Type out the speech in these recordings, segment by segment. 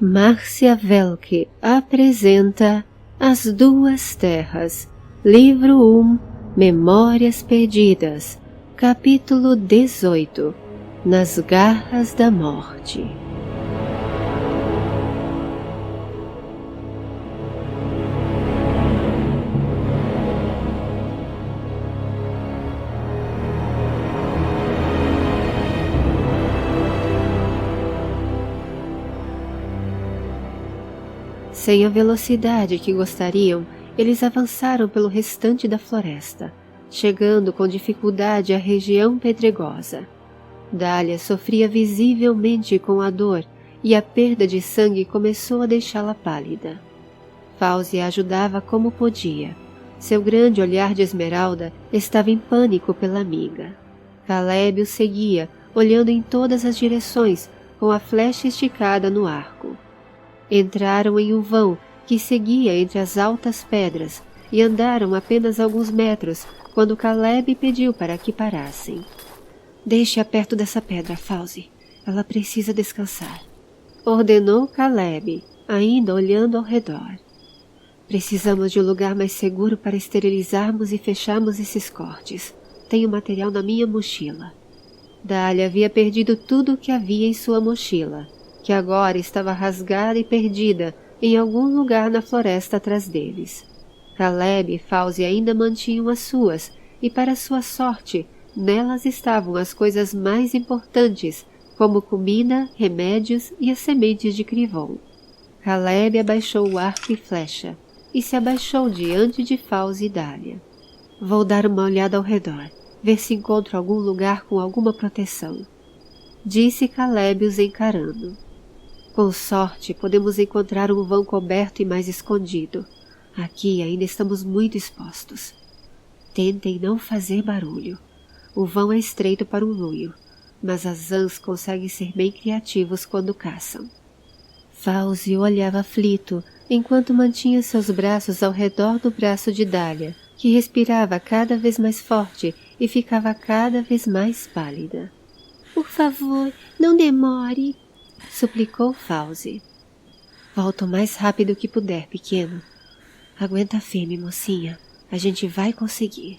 Márcia Velke apresenta As Duas Terras, Livro 1, Memórias Perdidas, Capítulo 18, Nas Garras da Morte. Sem a velocidade que gostariam, eles avançaram pelo restante da floresta, chegando com dificuldade à região pedregosa. Dália sofria visivelmente com a dor e a perda de sangue começou a deixá-la pálida. Fauzi a ajudava como podia. Seu grande olhar de esmeralda estava em pânico pela amiga. Caleb o seguia, olhando em todas as direções, com a flecha esticada no arco. Entraram em um vão que seguia entre as altas pedras e andaram apenas alguns metros quando Caleb pediu para que parassem. Deixe-a perto dessa pedra, Fauzi. Ela precisa descansar. Ordenou Caleb, ainda olhando ao redor. Precisamos de um lugar mais seguro para esterilizarmos e fecharmos esses cortes. Tenho material na minha mochila. Dália havia perdido tudo o que havia em sua mochila, que agora estava rasgada e perdida em algum lugar na floresta atrás deles. Caleb e Fauzi ainda mantinham as suas, e para sua sorte, nelas estavam as coisas mais importantes, como comida, remédios e as sementes de Crivon. Caleb abaixou o arco e flecha, e se abaixou diante de Fauzi e Dália. Vou dar uma olhada ao redor, ver se encontro algum lugar com alguma proteção, disse Caleb os encarando. Com sorte, podemos encontrar um vão coberto e mais escondido. Aqui ainda estamos muito expostos. Tentem não fazer barulho. O vão é estreito para um luio, mas as ãs conseguem ser bem criativos quando caçam. Fauzi olhava aflito, enquanto mantinha seus braços ao redor do braço de Dália, que respirava cada vez mais forte e ficava cada vez mais pálida. Por favor, não demore, suplicou Fauzi. Volta o mais rápido que puder, pequeno. Aguenta firme, mocinha. A gente vai conseguir.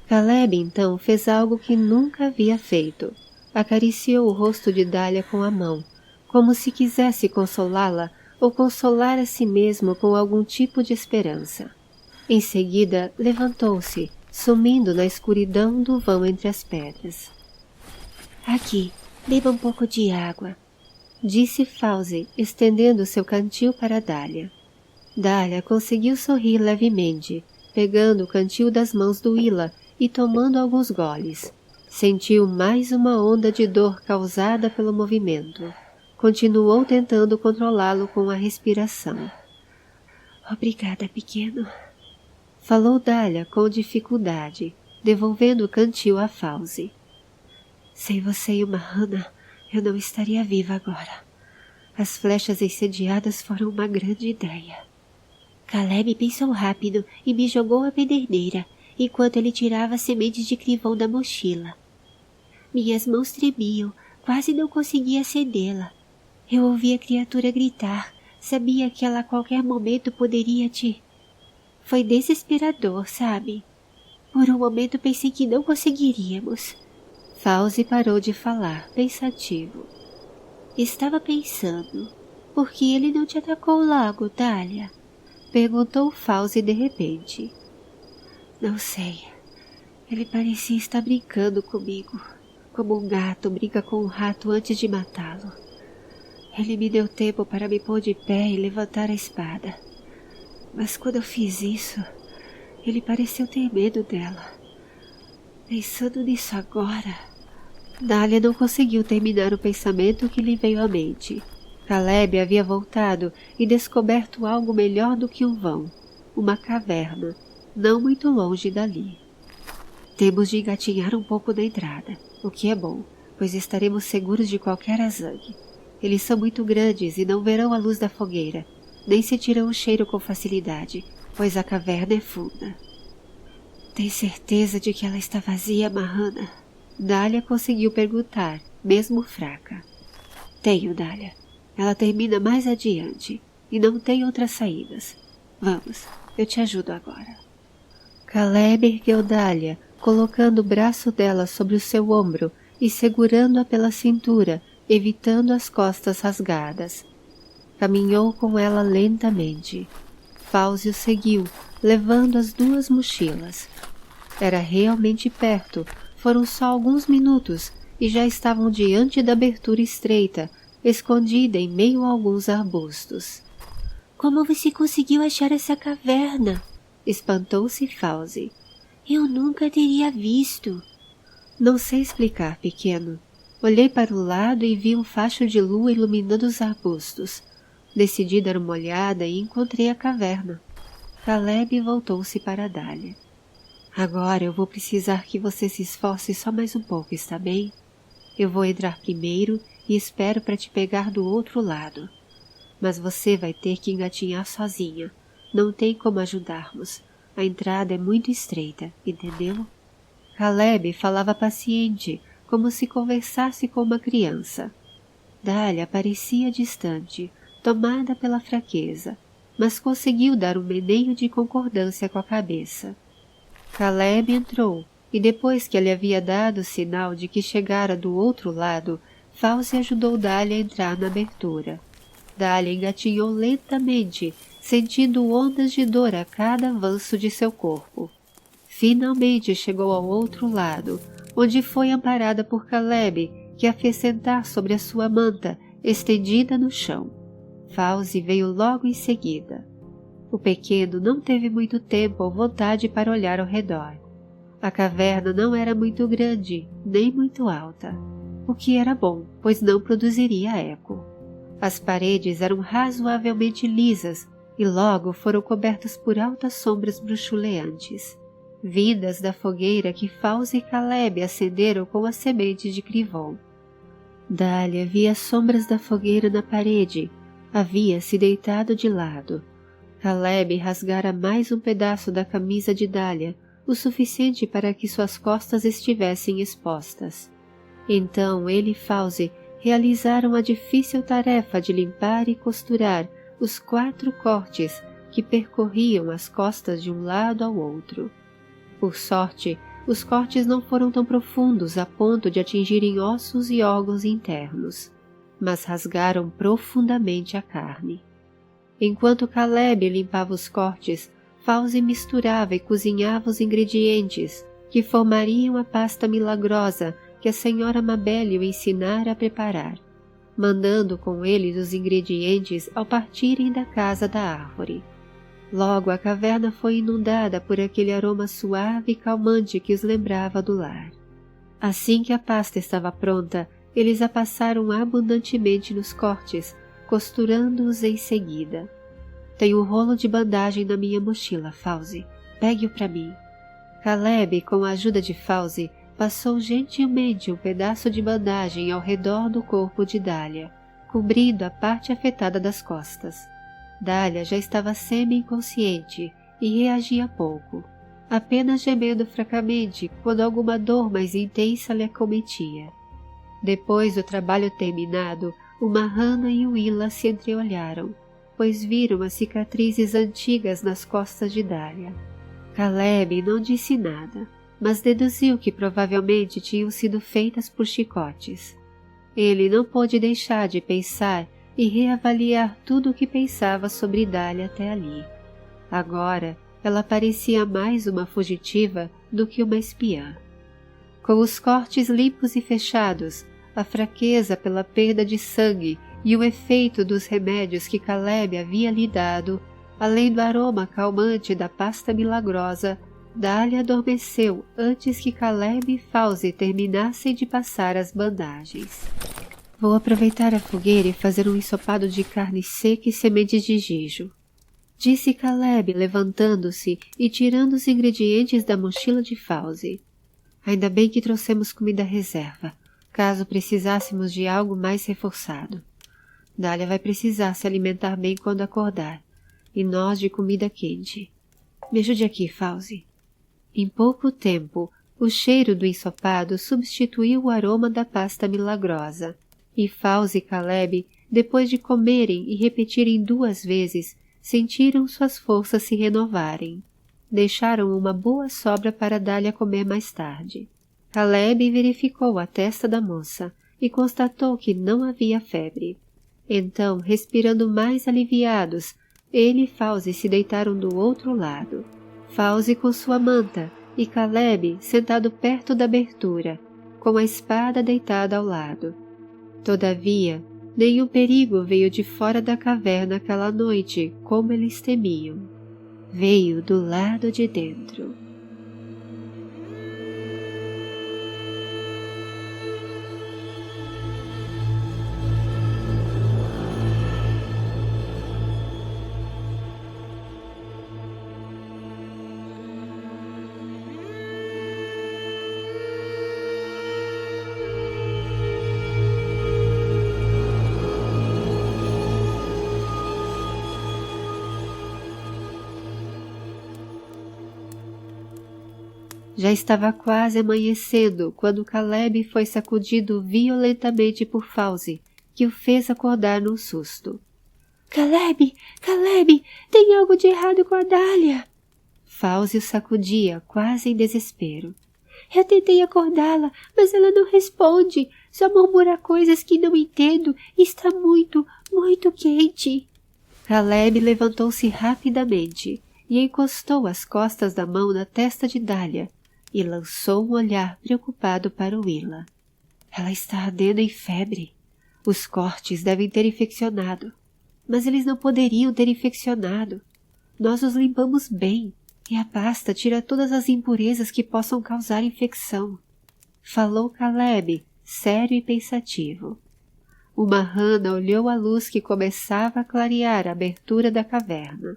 Caleb, então, fez algo que nunca havia feito. Acariciou o rosto de Dália com a mão, como se quisesse consolá-la ou consolar a si mesmo com algum tipo de esperança. Em seguida, levantou-se, sumindo na escuridão do vão entre as pedras. Aqui, beba um pouco de água, disse Fauzi, estendendo seu cantil para Dália. Dália conseguiu sorrir levemente, pegando o cantil das mãos do Ila e tomando alguns goles. Sentiu mais uma onda de dor causada pelo movimento. Continuou tentando controlá-lo com a respiração. Obrigada, pequeno, falou Dália com dificuldade, devolvendo o cantil a Fauzi. Sem você e uma Hana, eu não estaria viva agora. As flechas incendiadas foram uma grande ideia. Caleb pensou rápido e me jogou a pederneira, enquanto ele tirava as sementes de Crivon da mochila. Minhas mãos tremiam, quase não conseguia acendê-la. Eu ouvi a criatura gritar, sabia que ela a qualquer momento poderia te... Foi desesperador, sabe? Por um momento pensei que não conseguiríamos. Fauzi parou de falar, pensativo. Estava pensando, por que ele não te atacou logo, Dália? Perguntou Fauzi de repente. Não sei. Ele parecia estar brincando comigo, como um gato brinca com um rato antes de matá-lo. Ele me deu tempo para me pôr de pé e levantar a espada. Mas quando eu fiz isso, ele pareceu ter medo dela. Pensando nisso agora... Dália não conseguiu terminar o pensamento que lhe veio à mente. Caleb havia voltado e descoberto algo melhor do que um vão, uma caverna, não muito longe dali. Temos de engatinhar um pouco da entrada, o que é bom, pois estaremos seguros de qualquer azangue. Eles são muito grandes e não verão a luz da fogueira, nem sentirão o cheiro com facilidade, pois a caverna é funda. Tem certeza de que ela está vazia, Mahana? Dália conseguiu perguntar, mesmo fraca. Tenho, Dália. Ela termina mais adiante e não tem outras saídas. Vamos, eu te ajudo agora. Caleb ergueu Dália, colocando o braço dela sobre o seu ombro e segurando-a pela cintura, evitando as costas rasgadas. Caminhou com ela lentamente. Fauzi o seguiu, levando as 2 mochilas. Era realmente perto, foram só alguns minutos e já estavam diante da abertura estreita, escondida em meio a alguns arbustos. Como você conseguiu achar essa caverna? Espantou-se Fauzi. Eu nunca teria visto. Não sei explicar, pequeno. Olhei para o lado e vi um facho de lua iluminando os arbustos. Decidi dar uma olhada e encontrei a caverna. Caleb voltou-se para Dália. Agora eu vou precisar que você se esforce só mais um pouco, está bem? Eu vou entrar primeiro e espero para te pegar do outro lado. Mas você vai ter que engatinhar sozinha. Não tem como ajudarmos. A entrada é muito estreita, entendeu? Caleb falava paciente, como se conversasse com uma criança. Dália parecia distante, tomada pela fraqueza, mas conseguiu dar um meneio de concordância com a cabeça. Caleb entrou, e depois que ele havia dado o sinal de que chegara do outro lado, Fauzi ajudou Dália a entrar na abertura. Dália engatinhou lentamente, sentindo ondas de dor a cada avanço de seu corpo. Finalmente chegou ao outro lado, onde foi amparada por Caleb, que a fez sentar sobre a sua manta, estendida no chão. Fauzi veio logo em seguida. O pequeno não teve muito tempo ou vontade para olhar ao redor. A caverna não era muito grande, nem muito alta, o que era bom, pois não produziria eco. As paredes eram razoavelmente lisas e logo foram cobertas por altas sombras bruxuleantes, vindas da fogueira que Fauzi e Caleb acenderam com as sementes de crivon. Dália via as sombras da fogueira na parede, havia se deitado de lado. Caleb rasgara mais um pedaço da camisa de Dália, o suficiente para que suas costas estivessem expostas. Então ele e Fauzi realizaram a difícil tarefa de limpar e costurar os 4 cortes que percorriam as costas de um lado ao outro. Por sorte, os cortes não foram tão profundos a ponto de atingirem ossos e órgãos internos, mas rasgaram profundamente a carne. Enquanto Caleb limpava os cortes, Fauzi misturava e cozinhava os ingredientes que formariam a pasta milagrosa que a senhora Mabelle o ensinara a preparar, mandando com eles os ingredientes ao partirem da casa da árvore. Logo a caverna foi inundada por aquele aroma suave e calmante que os lembrava do lar. Assim que a pasta estava pronta, eles a passaram abundantemente nos cortes, costurando-os em seguida. Tenho um rolo de bandagem na minha mochila, Fauzi. Pegue-o para mim. Caleb, com a ajuda de Fauzi, passou gentilmente um pedaço de bandagem ao redor do corpo de Dália, cobrindo a parte afetada das costas. Dália já estava semi-inconsciente e reagia pouco, apenas gemendo fracamente quando alguma dor mais intensa lhe acometia. Depois do trabalho terminado, uma Hannah e Willa se entreolharam, pois viram as cicatrizes antigas nas costas de Dália. Caleb não disse nada, mas deduziu que provavelmente tinham sido feitas por chicotes. Ele não pôde deixar de pensar e reavaliar tudo o que pensava sobre Dália até ali. Agora, ela parecia mais uma fugitiva do que uma espiã. Com os cortes limpos e fechados, a fraqueza pela perda de sangue e o efeito dos remédios que Caleb havia lhe dado, além do aroma calmante da pasta milagrosa, Dália adormeceu antes que Caleb e Fauzi terminassem de passar as bandagens. Vou aproveitar a fogueira e fazer um ensopado de carne seca e sementes de gijo, disse Caleb, levantando-se e tirando os ingredientes da mochila de Fauzi. Ainda bem que trouxemos comida reserva, caso precisássemos de algo mais reforçado. Dália vai precisar se alimentar bem quando acordar, e nós de comida quente. Me ajude aqui, Fauzi. Em pouco tempo, o cheiro do ensopado substituiu o aroma da pasta milagrosa, e Fauzi e Caleb depois de comerem e repetirem 2 vezes, sentiram suas forças se renovarem. Deixaram uma boa sobra para Dália comer mais tarde. Caleb verificou a testa da moça e constatou que não havia febre. Então, respirando mais aliviados, ele e Fauzi se deitaram do outro lado. Fauzi com sua manta e Caleb sentado perto da abertura, com a espada deitada ao lado. Todavia, nenhum perigo veio de fora da caverna aquela noite, como eles temiam. Veio do lado de dentro. Já estava quase amanhecendo quando Caleb foi sacudido violentamente por Fauzi, que o fez acordar num susto. Caleb! Caleb! Tem algo de errado com a Dália! Fauzi o sacudia, quase em desespero. Eu tentei acordá-la, mas ela não responde. Só murmura coisas que não entendo e está muito, muito quente. Caleb levantou-se rapidamente e encostou as costas da mão na testa de Dália e lançou um olhar preocupado para Willa. Ela está ardendo em febre. Os cortes devem ter infeccionado. Mas eles não poderiam ter infeccionado. Nós os limpamos bem e a pasta tira todas as impurezas que possam causar infecção. Falou Caleb, sério e pensativo. Uma rana olhou a luz que começava a clarear a abertura da caverna.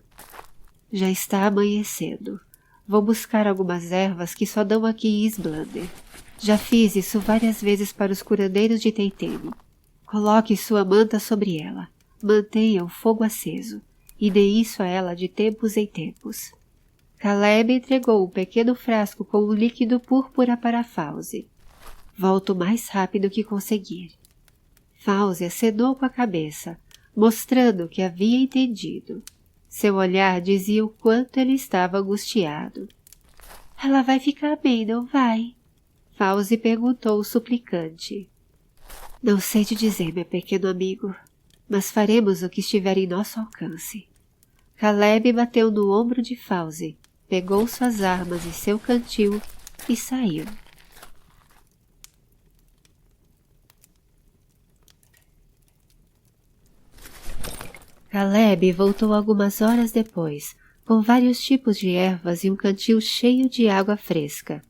Já está amanhecendo. Vou buscar algumas ervas que só dão aqui em Isblander. Já fiz isso várias vezes para os curandeiros de Teitene. Coloque sua manta sobre ela. Mantenha o fogo aceso. E dê isso a ela de tempos em tempos. Caleb entregou um pequeno frasco com um líquido púrpura para Fauzi. Volto o mais rápido que conseguir. Fauzi acenou com a cabeça, mostrando que havia entendido. Seu olhar dizia o quanto ele estava angustiado. Ela vai ficar bem, não vai? Fauzi perguntou suplicante. Não sei te dizer, meu pequeno amigo, mas faremos o que estiver em nosso alcance. Caleb bateu no ombro de Fauzi, pegou suas armas e seu cantil e saiu. Caleb voltou algumas horas depois, com vários tipos de ervas e um cantil cheio de água fresca.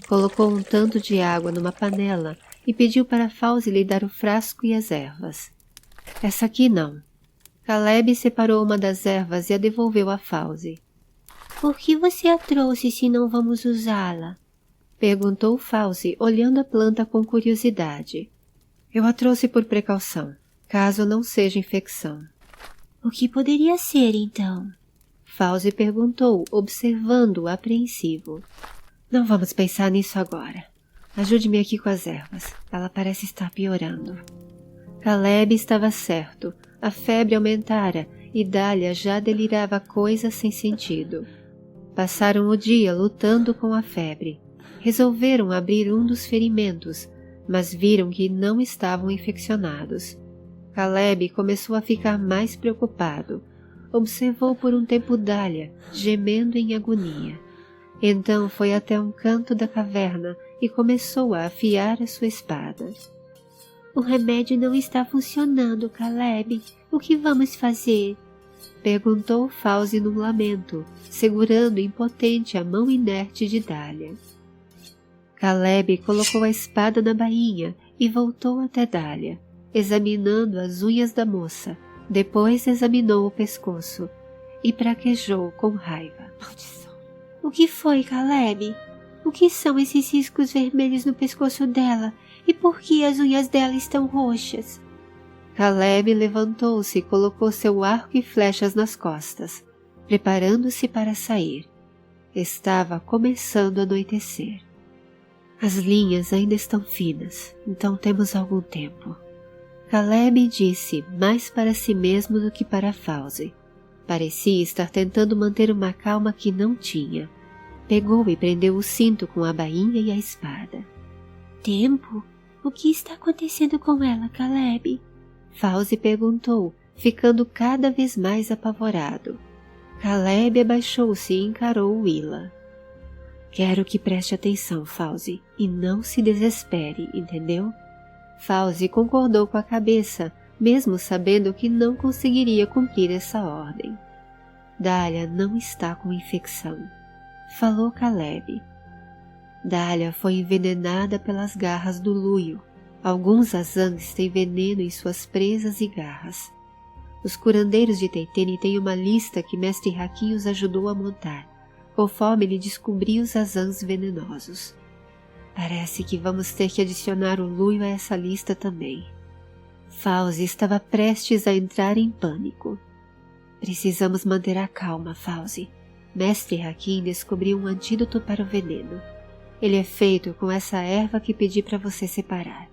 Colocou um tanto de água numa panela e pediu para Fauzi lhe dar o frasco e as ervas. Essa aqui não. Caleb separou uma das ervas e a devolveu a Fauzi. Por que você a trouxe se não vamos usá-la? Perguntou Fauzi, olhando a planta com curiosidade. Eu a trouxe por precaução, caso não seja infecção. O que poderia ser, então? Fauzi perguntou, observando-o apreensivo. Não vamos pensar nisso agora. Ajude-me aqui com as ervas. Ela parece estar piorando. Caleb estava certo. A febre aumentara e Dália já delirava coisas sem sentido. Passaram o dia lutando com a febre. Resolveram abrir um dos ferimentos, mas viram que não estavam infeccionados. Caleb começou a ficar mais preocupado. Observou por um tempo Dália, gemendo em agonia. Então foi até um canto da caverna e começou a afiar a sua espada. O remédio não está funcionando, Caleb. O que vamos fazer? Perguntou Fauzi num lamento, segurando impotente a mão inerte de Dália. Caleb colocou a espada na bainha e voltou até Dália, examinando as unhas da moça. Depois examinou o pescoço e praquejou com raiva. Maldição! O que foi, Caleb? O que são esses riscos vermelhos no pescoço dela? E por que as unhas dela estão roxas? Caleb levantou-se e colocou seu arco e flechas nas costas, preparando-se para sair. Estava começando a anoitecer. As linhas ainda estão finas, então temos algum tempo. Caleb disse mais para si mesmo do que para Fauzi. Parecia estar tentando manter uma calma que não tinha. Pegou e prendeu o cinto com a bainha e a espada. Tempo? O que está acontecendo com ela, Caleb? Fauzi perguntou, ficando cada vez mais apavorado. Caleb abaixou-se e encarou Willa. Quero que preste atenção, Fauzi, e não se desespere, entendeu? Fauzi concordou com a cabeça, mesmo sabendo que não conseguiria cumprir essa ordem. Dália não está com infecção, falou Caleb. Dália foi envenenada pelas garras do Luio. Alguns azangs têm veneno em suas presas e garras. Os curandeiros de Teitene têm uma lista que Mestre Hakim os ajudou a montar, conforme ele descobriu os azangs venenosos. Parece que vamos ter que adicionar o Luio a essa lista também. Fauzi estava prestes a entrar em pânico. Precisamos manter a calma, Fauzi. Mestre Hakim descobriu um antídoto para o veneno. Ele é feito com essa erva que pedi para você separar.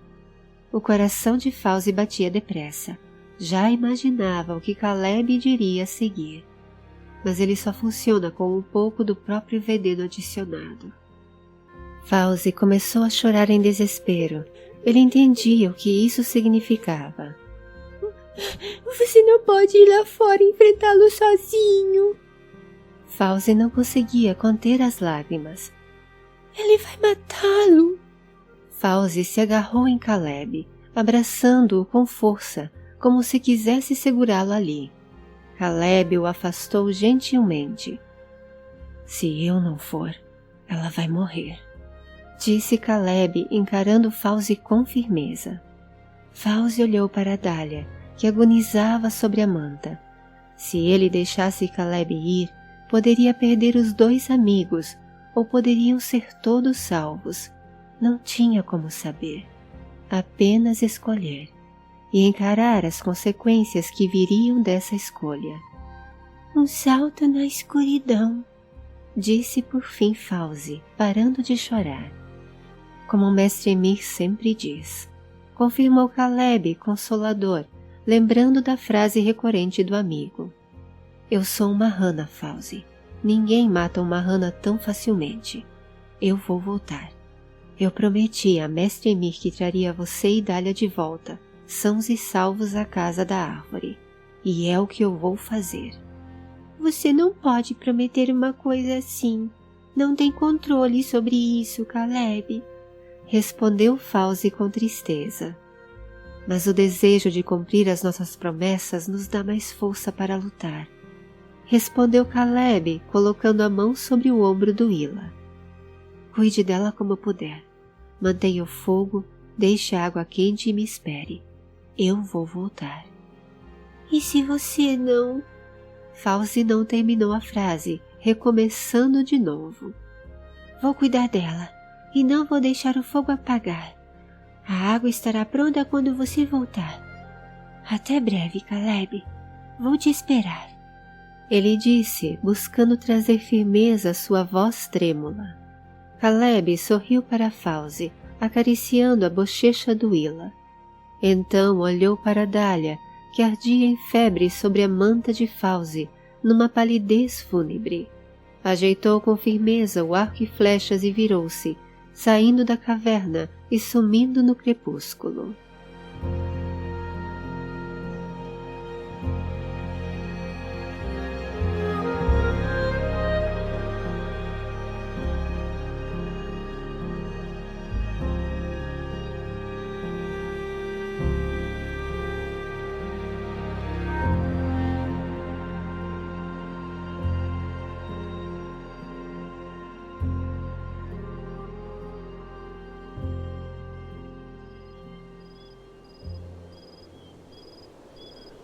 O coração de Fauzi batia depressa. Já imaginava o que Caleb diria a seguir. Mas ele só funciona com um pouco do próprio veneno adicionado. Fauzi começou a chorar em desespero. Ele entendia o que isso significava. Você não pode ir lá fora e enfrentá-lo sozinho. Fauzi não conseguia conter as lágrimas. Ele vai matá-lo. Fauzi se agarrou em Caleb, abraçando-o com força, como se quisesse segurá-lo ali. Caleb o afastou gentilmente. Se eu não for, ela vai morrer, disse Caleb, encarando Fauzi com firmeza. Fauzi olhou para Dália, que agonizava sobre a manta. Se ele deixasse Caleb ir, poderia perder os dois amigos, ou poderiam ser todos salvos. Não tinha como saber. Apenas escolher, e encarar as consequências que viriam dessa escolha. Um salto na escuridão, disse por fim Fauzi, parando de chorar. Como o Mestre Emhyr sempre diz, confirmou Caleb, consolador, lembrando da frase recorrente do amigo. Eu sou uma rana, Fauzi. Ninguém mata uma rana tão facilmente. Eu vou voltar. Eu prometi a Mestre Emhyr que traria você e Dália de volta, sãos e salvos à casa da árvore. E é o que eu vou fazer. Você não pode prometer uma coisa assim. Não tem controle sobre isso, Caleb. Respondeu Fauzi com tristeza. Mas o desejo de cumprir as nossas promessas nos dá mais força para lutar. Respondeu Caleb, colocando a mão sobre o ombro do Willa. Cuide dela como puder. Mantenha o fogo, deixe a água quente e me espere. Eu vou voltar. E se você não... Fauzi não terminou a frase, recomeçando de novo. Vou cuidar dela, e não vou deixar o fogo apagar. A água estará pronta quando você voltar. Até breve, Caleb. Vou te esperar. Ele disse, buscando trazer firmeza à sua voz trêmula. Caleb sorriu para Fauzi, acariciando a bochecha do Willa. Então olhou para Dália, que ardia em febre sobre a manta de Fauzi, numa palidez fúnebre. Ajeitou com firmeza o arco e flechas e virou-se, saindo da caverna e sumindo no crepúsculo.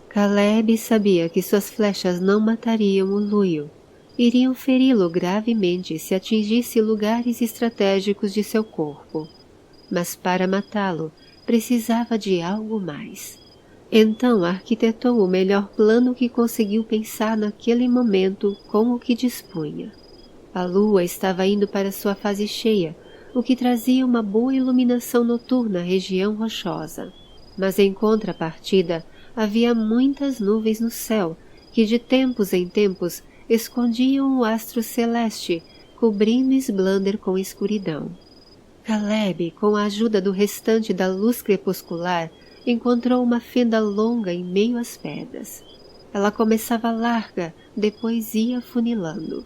Caleb sabia que suas flechas não matariam o Luio, iriam feri-lo gravemente se atingisse lugares estratégicos de seu corpo. Mas para matá-lo, precisava de algo mais. Então arquitetou o melhor plano que conseguiu pensar naquele momento com o que dispunha. A lua estava indo para sua fase cheia, o que trazia uma boa iluminação noturna à região rochosa. Mas em contrapartida havia muitas nuvens no céu que de tempos em tempos escondiam o astro celeste, cobrindo Sblander com escuridão. Caleb, com a ajuda do restante da luz crepuscular, encontrou uma fenda longa em meio às pedras. Ela começava larga, depois ia funilando.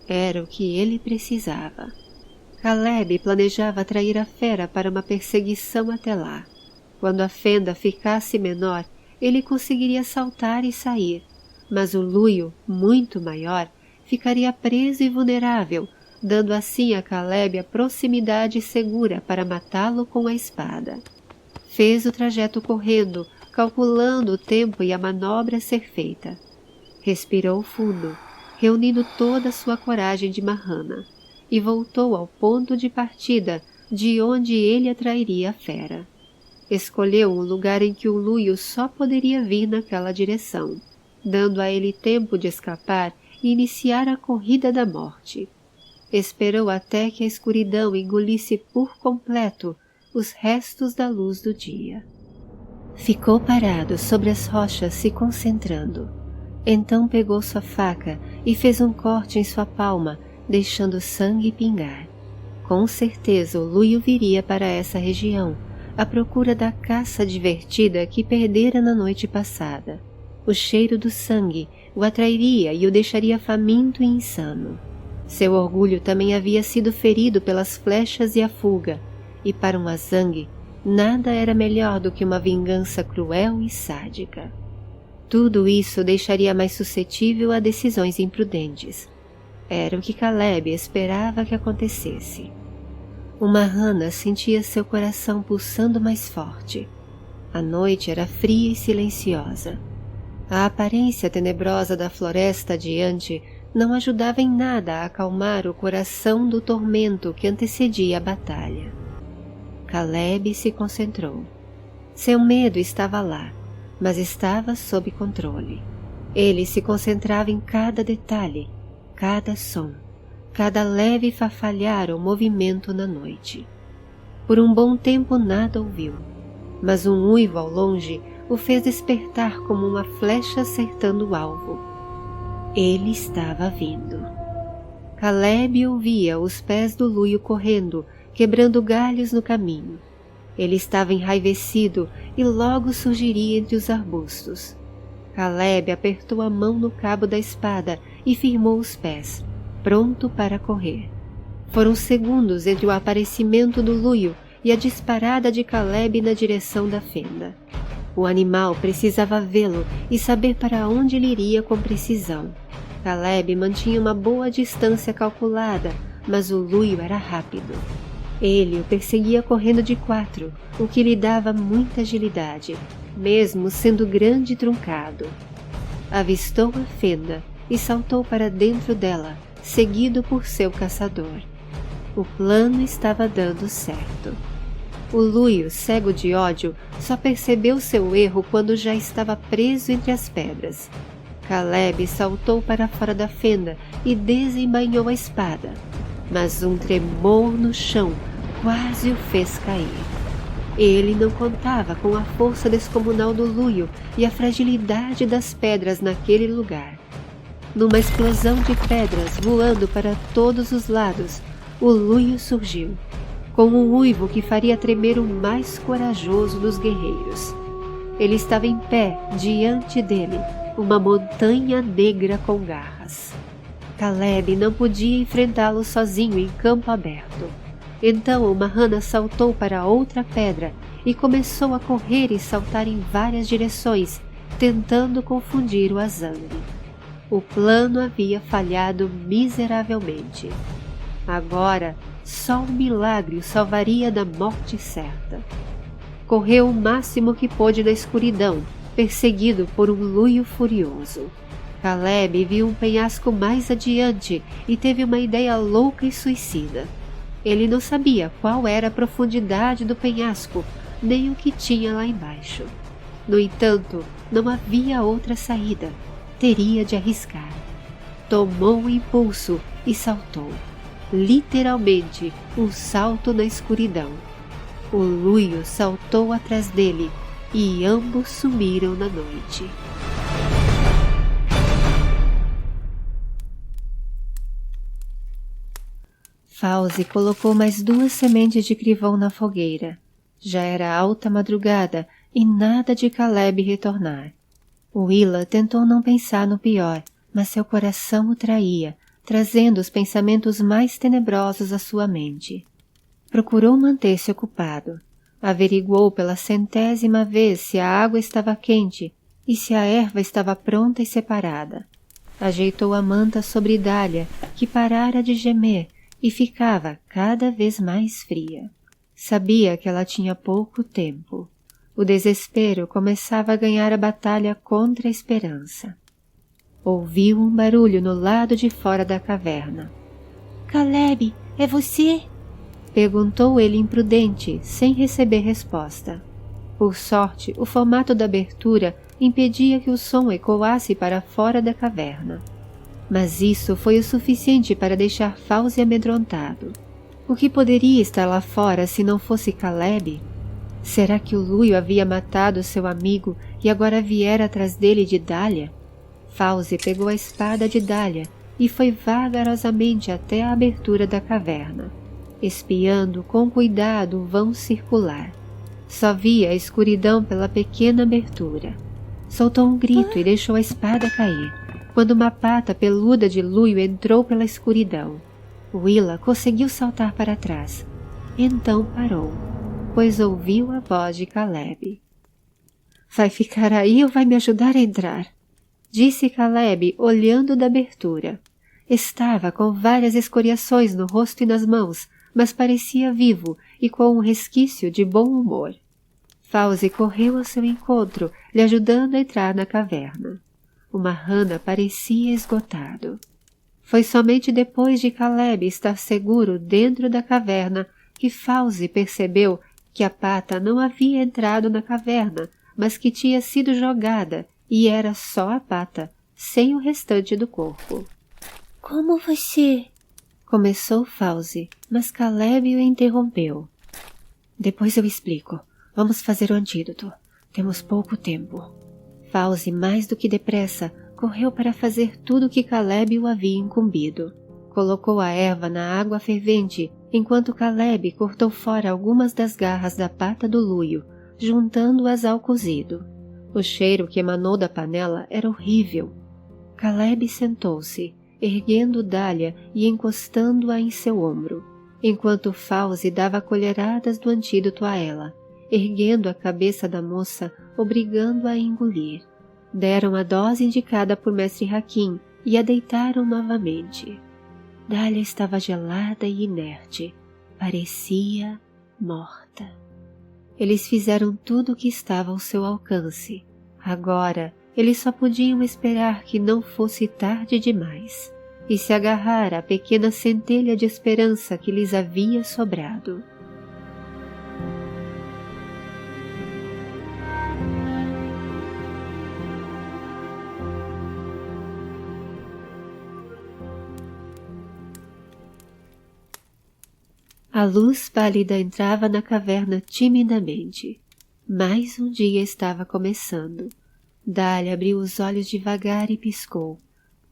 Era o que ele precisava. Caleb planejava atrair a fera para uma perseguição até lá. Quando a fenda ficasse menor, ele conseguiria saltar e sair, mas o luio, muito maior, ficaria preso e vulnerável, dando assim a Caleb a proximidade segura para matá-lo com a espada. Fez o trajeto correndo, calculando o tempo e a manobra a ser feita. Respirou fundo, reunindo toda a sua coragem de marrana, e voltou ao ponto de partida de onde ele atrairia a fera. Escolheu um lugar em que o luio só poderia vir naquela direção, dando a ele tempo de escapar e iniciar a corrida da morte. Esperou até que a escuridão engolisse por completo os restos da luz do dia. Ficou parado sobre as rochas se concentrando. Então pegou sua faca e fez um corte em sua palma, deixando sangue pingar. Com certeza o luio viria para essa região, à procura da caça divertida que perdera na noite passada. O cheiro do sangue o atrairia e o deixaria faminto e insano. Seu orgulho também havia sido ferido pelas flechas e a fuga, e para um Azang, nada era melhor do que uma vingança cruel e sádica. Tudo isso o deixaria mais suscetível a decisões imprudentes. Era o que Caleb esperava que acontecesse. Uma rana sentia seu coração pulsando mais forte. A noite era fria e silenciosa. A aparência tenebrosa da floresta adiante não ajudava em nada a acalmar o coração do tormento que antecedia a batalha. Caleb se concentrou. Seu medo estava lá, mas estava sob controle. Ele se concentrava em cada detalhe, cada som, cada leve farfalhar ou movimento na noite. Por um bom tempo nada ouviu, mas um uivo ao longe o fez despertar como uma flecha acertando o alvo. Ele estava vindo. Caleb ouvia os pés do luio correndo, quebrando galhos no caminho. Ele estava enraivecido e logo surgiria entre os arbustos. Caleb apertou a mão no cabo da espada e firmou os pés, pronto para correr. Foram segundos entre o aparecimento do luio e a disparada de Caleb na direção da fenda. O animal precisava vê-lo e saber para onde ele iria com precisão. Caleb mantinha uma boa distância calculada, mas o luio era rápido. Ele o perseguia correndo de 4, o que lhe dava muita agilidade, mesmo sendo grande e truncado. Avistou a fenda e saltou para dentro dela, seguido por seu caçador. O plano estava dando certo. O luio, cego de ódio, só percebeu seu erro quando já estava preso entre as pedras. Caleb saltou para fora da fenda e desembainhou a espada, mas um tremor no chão quase o fez cair. Ele não contava com a força descomunal do luio e a fragilidade das pedras naquele lugar. Numa explosão de pedras voando para todos os lados, o luio surgiu, com um uivo que faria tremer o mais corajoso dos guerreiros. Ele estava em pé diante dele, uma montanha negra com garras. Caleb não podia enfrentá-lo sozinho em campo aberto. Então uma rana saltou para outra pedra e começou a correr e saltar em várias direções, tentando confundir o Azang. O plano havia falhado miseravelmente. Agora, só um milagre o salvaria da morte certa. Correu o máximo que pôde na escuridão, perseguido por um luio furioso. Caleb viu um penhasco mais adiante e teve uma ideia louca e suicida. Ele não sabia qual era a profundidade do penhasco, nem o que tinha lá embaixo. No entanto, não havia outra saída. Teria de arriscar. Tomou um impulso e saltou. Literalmente, um salto na escuridão. O luio saltou atrás dele, e ambos sumiram na noite. Fauzi colocou mais 2 sementes de crivão na fogueira. Já era alta madrugada e nada de Caleb retornar. Willa tentou não pensar no pior, mas seu coração o traía, trazendo os pensamentos mais tenebrosos à sua mente. Procurou manter-se ocupado. Averiguou pela 100ª vez se a água estava quente e se a erva estava pronta e separada. Ajeitou a manta sobre Dália, que parara de gemer e ficava cada vez mais fria. Sabia que ela tinha pouco tempo. O desespero começava a ganhar a batalha contra a esperança. Ouviu um barulho no lado de fora da caverna. Caleb, é você? Perguntou ele imprudente, sem receber resposta. Por sorte, o formato da abertura impedia que o som ecoasse para fora da caverna. Mas isso foi o suficiente para deixar Fauzi amedrontado. O que poderia estar lá fora se não fosse Caleb? Será que o Luio havia matado seu amigo e agora viera atrás dele de Dália? Fauzi pegou a espada de Dália e foi vagarosamente até a abertura da caverna, espiando com cuidado o vão circular. Só via a escuridão pela pequena abertura. Soltou um grito e deixou a espada cair, quando uma pata peluda de Luio entrou pela escuridão. Willa conseguiu saltar para trás. Então parou, pois ouviu a voz de Caleb. Vai ficar aí ou vai me ajudar a entrar? Disse Caleb, olhando da abertura. Estava com várias escoriações no rosto e nas mãos, mas parecia vivo e com um resquício de bom humor. Fauzi correu ao seu encontro, lhe ajudando a entrar na caverna. O Marrana parecia esgotado. Foi somente depois de Caleb estar seguro dentro da caverna que Fauzi percebeu que a pata não havia entrado na caverna, mas que tinha sido jogada e era só a pata, sem o restante do corpo. — Como você? Começou Fauzi, mas Caleb o interrompeu. Depois eu explico. Vamos fazer o antídoto. Temos pouco tempo. Fauzi, mais do que depressa, correu para fazer tudo o que Caleb o havia incumbido. Colocou a erva na água fervente, enquanto Caleb cortou fora algumas das garras da pata do Luio, juntando-as ao cozido. O cheiro que emanou da panela era horrível. Caleb sentou-se, erguendo Dália e encostando-a em seu ombro, enquanto Fauzi dava colheradas do antídoto a ela, erguendo a cabeça da moça, obrigando-a a engolir. Deram a dose indicada por Mestre Hakim e a deitaram novamente. Dália estava gelada e inerte. Parecia morta. Eles fizeram tudo o que estava ao seu alcance. Agora, eles só podiam esperar que não fosse tarde demais e se agarrar à pequena centelha de esperança que lhes havia sobrado. A luz pálida entrava na caverna timidamente. Mais um dia estava começando. Dália abriu os olhos devagar e piscou.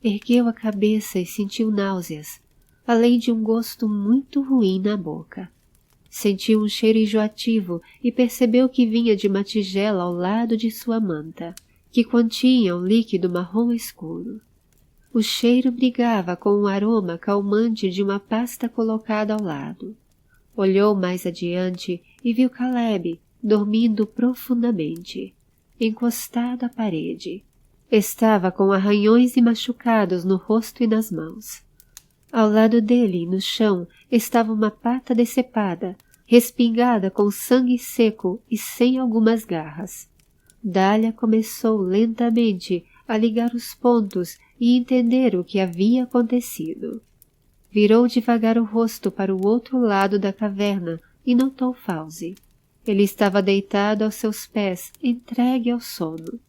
Ergueu a cabeça e sentiu náuseas, além de um gosto muito ruim na boca. Sentiu um cheiro enjoativo e percebeu que vinha de uma tigela ao lado de sua manta, que continha um líquido marrom escuro. O cheiro brigava com o aroma calmante de uma pasta colocada ao lado. Olhou mais adiante e viu Caleb dormindo profundamente, encostado à parede. Estava com arranhões e machucados no rosto e nas mãos. Ao lado dele, no chão, estava uma pata decepada, respingada com sangue seco e sem algumas garras. Dália começou lentamente a ligar os pontos e entender o que havia acontecido. Virou devagar o rosto para o outro lado da caverna e notou Fauzi. Ele estava deitado aos seus pés, entregue ao sono.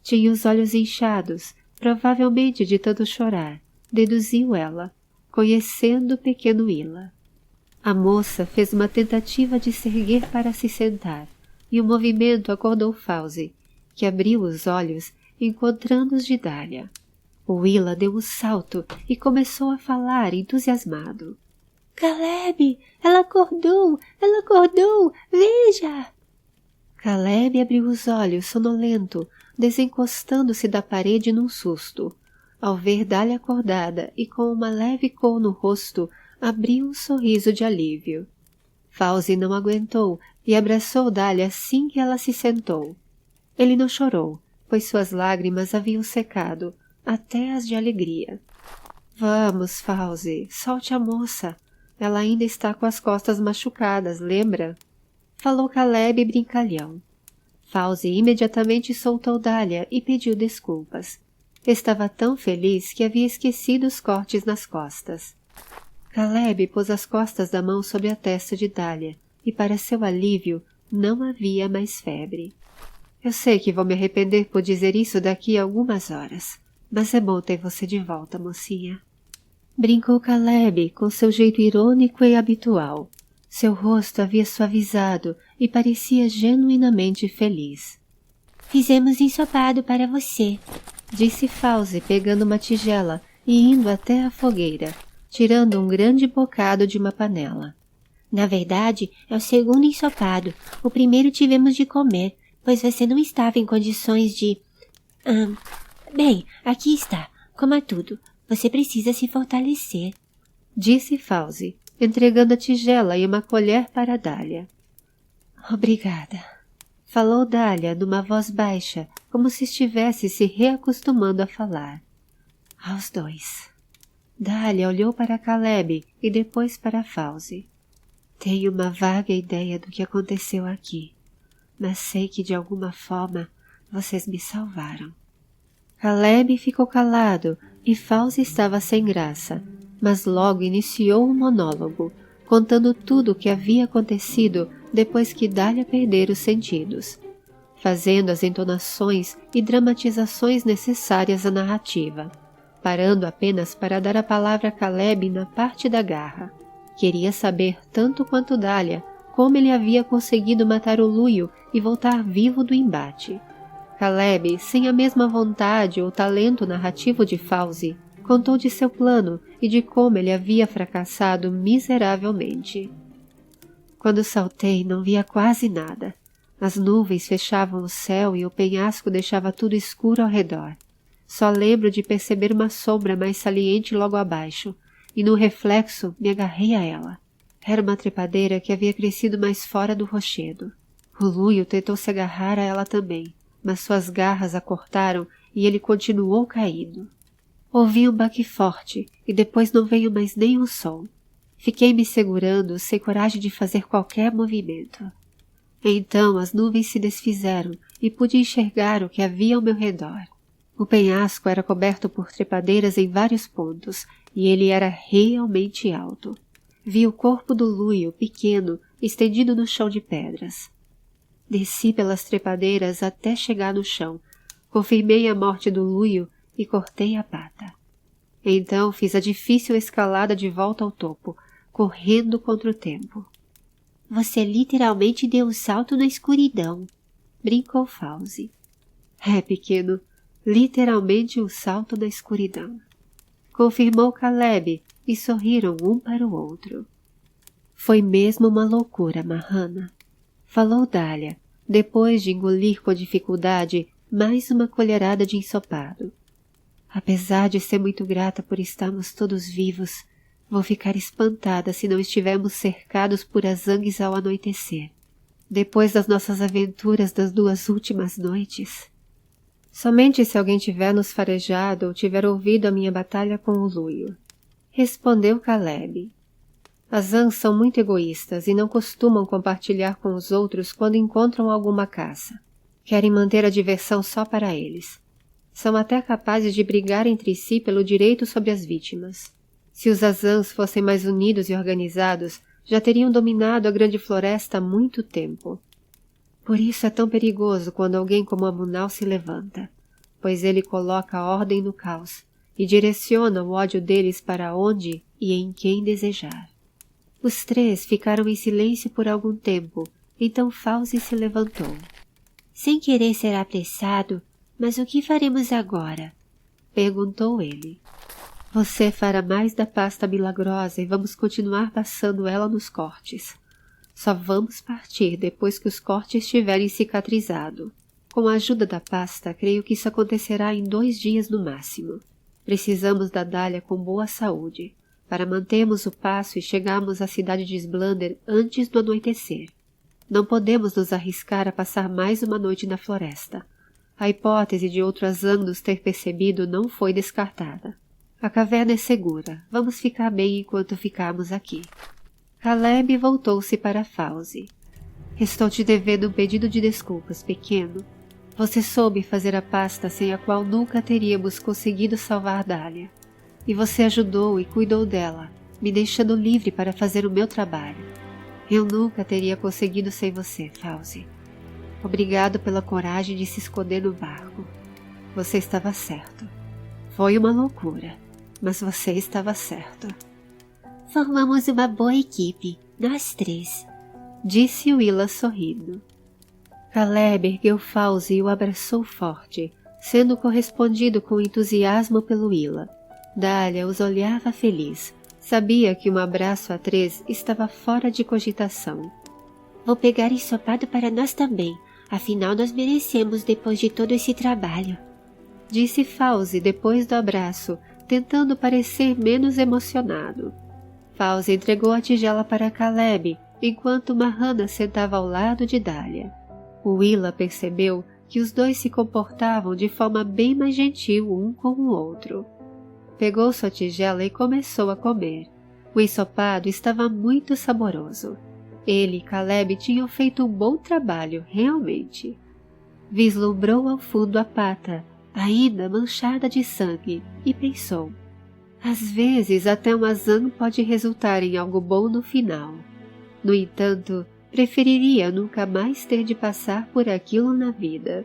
Tinha os olhos inchados, provavelmente de tanto chorar, deduziu ela, conhecendo o pequeno Willa. A moça fez uma tentativa de se erguer para se sentar, e o movimento acordou Fauzi, que abriu os olhos, encontrando os de Dália. O Willa deu um salto e começou a falar entusiasmado. Caleb, ela acordou, veja! Caleb abriu os olhos sonolento, desencostando-se da parede num susto. Ao ver Dália acordada e com uma leve cor no rosto, abriu um sorriso de alívio. Fauzi não aguentou e abraçou Dália assim que ela se sentou. Ele não chorou, pois suas lágrimas haviam secado, até as de alegria. Vamos, Fauzi, solte a moça. Ela ainda está com as costas machucadas, lembra? Falou Caleb brincalhão. Fauzi imediatamente soltou Dália e pediu desculpas. Estava tão feliz que havia esquecido os cortes nas costas. Caleb pôs as costas da mão sobre a testa de Dália e, para seu alívio, não havia mais febre. Eu sei que vou me arrepender por dizer isso daqui a algumas horas, mas é bom ter você de volta, mocinha. Brincou Caleb com seu jeito irônico e habitual. Seu rosto havia suavizado e parecia genuinamente feliz. Fizemos ensopado para você, disse Fauzi pegando uma tigela e indo até a fogueira, tirando um grande bocado de uma panela. Na verdade, é o segundo ensopado. O primeiro tivemos de comer, pois você não estava em condições de... Bem, aqui está. Coma tudo. Você precisa se fortalecer, disse Fauzi, entregando a tigela e uma colher para Dália. Obrigada, falou Dália numa voz baixa, como se estivesse se reacostumando a falar. Aos dois. Dália olhou para Caleb e depois para Fauzi. Tenho uma vaga ideia do que aconteceu aqui, mas sei que de alguma forma vocês me salvaram. Caleb ficou calado e Fauzi estava sem graça, mas logo iniciou um monólogo, contando tudo o que havia acontecido depois que Dália perdera os sentidos, fazendo as entonações e dramatizações necessárias à narrativa, parando apenas para dar a palavra a Caleb na parte da garra. Queria saber tanto quanto Dália como ele havia conseguido matar o Luio e voltar vivo do embate. Caleb, sem a mesma vontade ou talento narrativo de Fauzi, contou de seu plano e de como ele havia fracassado miseravelmente. Quando saltei, não via quase nada. As nuvens fechavam o céu e o penhasco deixava tudo escuro ao redor. Só lembro de perceber uma sombra mais saliente logo abaixo, e no reflexo me agarrei a ela. Era uma trepadeira que havia crescido mais fora do rochedo. O Luio tentou se agarrar a ela também, mas suas garras a cortaram e ele continuou caído. Ouvi um baque forte e depois não veio mais nenhum som. Fiquei me segurando, sem coragem de fazer qualquer movimento. Então as nuvens se desfizeram e pude enxergar o que havia ao meu redor. O penhasco era coberto por trepadeiras em vários pontos e ele era realmente alto. Vi o corpo do Luio, pequeno, estendido no chão de pedras. Desci pelas trepadeiras até chegar no chão, confirmei a morte do Luio e cortei a pata. Então fiz a difícil escalada de volta ao topo, correndo contra o tempo. Você literalmente deu um salto na escuridão, brincou Fauzi. É, pequeno, literalmente um salto na escuridão, confirmou Caleb e sorriram um para o outro. Foi mesmo uma loucura, Mahana, falou Dália, depois de engolir com dificuldade mais uma colherada de ensopado. Apesar de ser muito grata por estarmos todos vivos, vou ficar espantada se não estivermos cercados por azangues ao anoitecer, depois das nossas aventuras das 2 últimas noites. Somente se alguém tiver nos farejado ou tiver ouvido a minha batalha com o Luio, respondeu Caleb. As Ãs são muito egoístas e não costumam compartilhar com os outros quando encontram alguma caça. Querem manter a diversão só para eles. São até capazes de brigar entre si pelo direito sobre as vítimas. Se os Azãs fossem mais unidos e organizados, já teriam dominado a grande floresta há muito tempo. Por isso é tão perigoso quando alguém como Amunal se levanta, pois ele coloca a ordem no caos e direciona o ódio deles para onde e em quem desejar. Os 3 ficaram em silêncio por algum tempo, Então Fauzi se levantou. Sem querer ser apressado, mas o que faremos agora? Perguntou ele. Você fará mais da pasta milagrosa e vamos continuar passando ela nos cortes. Só vamos partir depois que os cortes tiverem cicatrizado. Com a ajuda da pasta, creio que isso acontecerá em 2 dias no máximo. Precisamos da Dália com boa saúde, para mantermos o passo e chegarmos à cidade de Sblander antes do anoitecer. Não podemos nos arriscar a passar mais uma noite na floresta. A hipótese de outro Azan nos ter percebido não foi descartada. A caverna é segura, vamos ficar bem enquanto ficarmos aqui. Caleb voltou-se para Fauzi. Estou te devendo um pedido de desculpas, pequeno. Você soube fazer a pasta sem a qual nunca teríamos conseguido salvar Dália. E você ajudou e cuidou dela, me deixando livre para fazer o meu trabalho. Eu nunca teria conseguido sem você, Fauzi. Obrigado pela coragem de se esconder no barco. Você estava certo. Foi uma loucura, mas você estava certo. Formamos uma boa equipe, nós 3, disse Willa sorrindo. Caleb ergueu Fauzi e o abraçou forte, sendo correspondido com entusiasmo pelo Willa. Dália os olhava feliz. Sabia que um abraço a 3 estava fora de cogitação. Vou pegar ensopado para nós também, afinal nós merecemos depois de todo esse trabalho, disse Fauzi depois do abraço, tentando parecer menos emocionado. Fauzi entregou a tigela para Caleb, enquanto Mahana sentava ao lado de Dália. O Willa percebeu que os dois se comportavam de forma bem mais gentil um com o outro. Pegou sua tigela e começou a comer. O ensopado estava muito saboroso. Ele e Caleb tinham feito um bom trabalho, realmente. Vislumbrou ao fundo a pata, ainda manchada de sangue, e pensou: às vezes até um Azan pode resultar em algo bom no final. No entanto, preferiria nunca mais ter de passar por aquilo na vida.